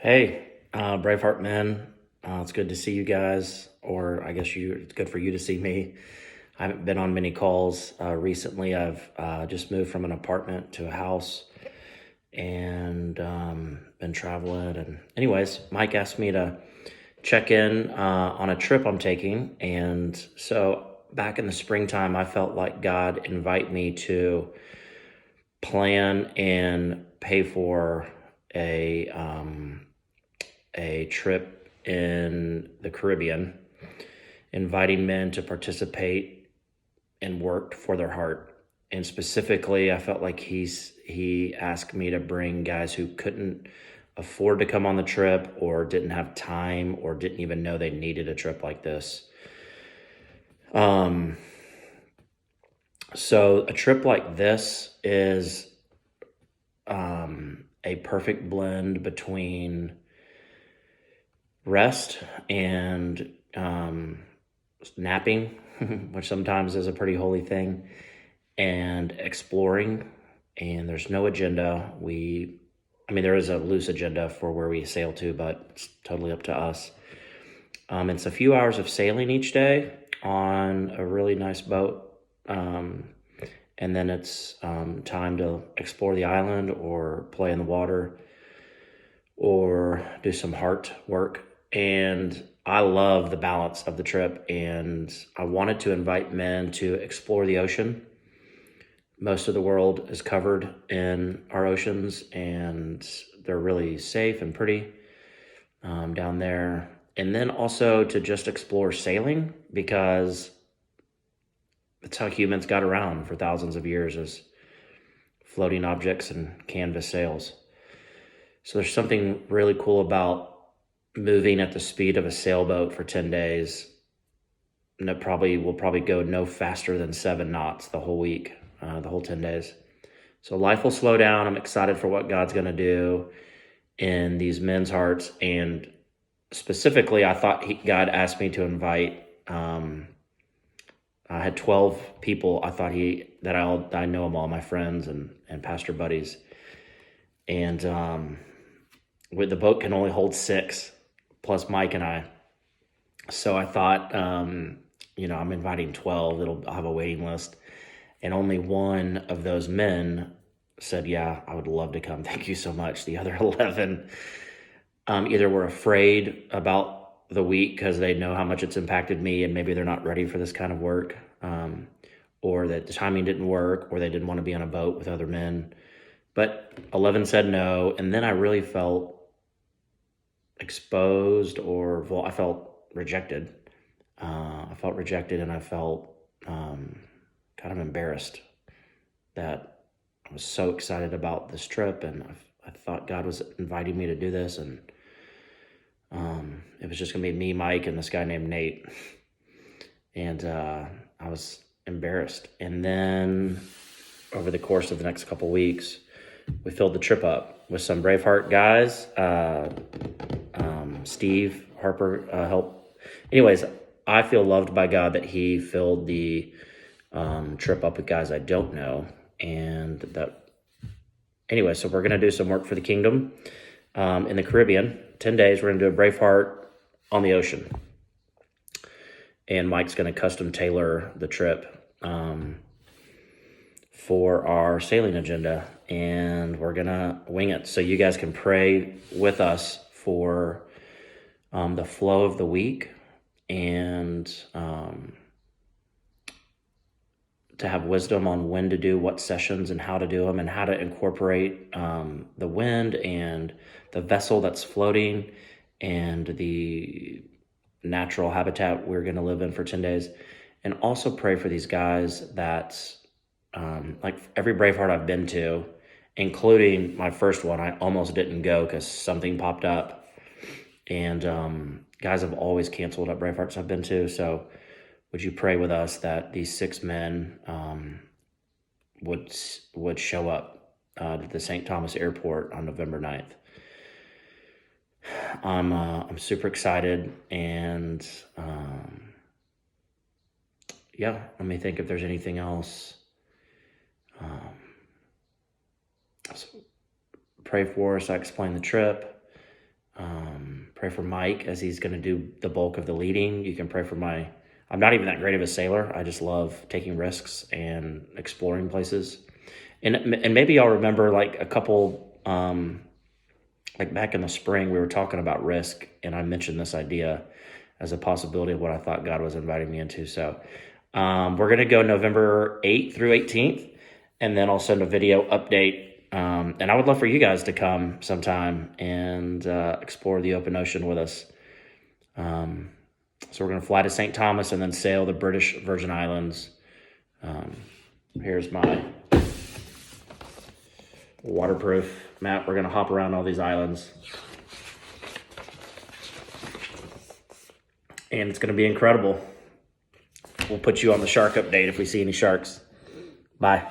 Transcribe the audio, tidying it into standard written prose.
Hey, Braveheart men, it's good to see you guys, or I guess it's good for you to see me. I haven't been on many calls recently. I've just moved from an apartment to a house and been traveling. And anyways, Mike asked me to check in on a trip I'm taking. And so back in the springtime, I felt like God invite me to plan and pay for a trip in the Caribbean, inviting men to participate and work for their heart. And specifically, I felt like he asked me to bring guys who couldn't afford to come on the trip or didn't have time or didn't even know they needed a trip like this. So a trip like this is a perfect blend between rest and napping, which sometimes is a pretty holy thing, and exploring. And there's no agenda. There is a loose agenda for where we sail to, but it's totally up to us. It's a few hours of sailing each day on a really nice boat. And then it's time to explore the island or play in the water or do some heart work. And I love the balance of the trip, and I wanted to invite men to explore the ocean. Most of the world is covered in our oceans, and they're really safe and pretty down there. And then also to just explore sailing, because that's how humans got around for thousands of years, as floating objects and canvas sails. So there's something really cool about moving at the speed of a sailboat for 10 days. And it will probably go no faster than 7 knots the whole week, the whole 10 days. So life will slow down. I'm excited for what God's going to do in these men's hearts. And specifically, I thought God asked me to invite, I had 12 people. I thought I know them all, my friends and pastor buddies. And with the boat can only hold 6, plus Mike and I. So I thought, I'm inviting 12. I'll have a waiting list. And only one of those men said, yeah, I would love to come. Thank you so much. The other 11 either were afraid about the week because they know how much it's impacted me, and maybe they're not ready for this kind of work, or that the timing didn't work, or they didn't want to be on a boat with other men. But 11 said no, and then I really felt exposed, I felt rejected. And I felt kind of embarrassed that I was so excited about this trip, and I thought God was inviting me to do this, and it was just going to be me, Mike, and this guy named Nate. And I was embarrassed. And then over the course of the next couple weeks, we filled the trip up with some Braveheart guys. Steve Harper helped. Anyways, I feel loved by God that he filled the trip up with guys I don't know. So we're going to do some work for the kingdom in the Caribbean. 10 days, we're going to do a Braveheart on the ocean. And Mike's going to custom tailor the trip for our sailing agenda. And we're going to wing it. So you guys can pray with us for the flow of the week, and to have wisdom on when to do what sessions and how to do them, and how to incorporate the wind and the vessel that's floating and the natural habitat we're going to live in for 10 days. And also pray for these guys that, like every Braveheart I've been to, including my first one, I almost didn't go because something popped up. And guys have always canceled at Bravehearts I've been to. So would you pray with us that these 6 men would show up to the St. Thomas Airport on November 9th? I'm super excited, and let me think if there's anything else. So pray for us. I explained the trip. Pray for Mike as he's going to do the bulk of the leading. You can pray for I'm not even that great of a sailor. I just love taking risks and exploring places. And maybe y'all remember like a couple, like back in the spring, we were talking about risk, and I mentioned this idea as a possibility of what I thought God was inviting me into. So we're going to go November 8th through 18th, and then I'll send a video update. And I would love for you guys to come sometime and explore the open ocean with us. So we're going to fly to St. Thomas and then sail the British Virgin Islands. Here's my waterproof map. We're going to hop around all these islands. And it's going to be incredible. We'll put you on the shark update if we see any sharks. Bye.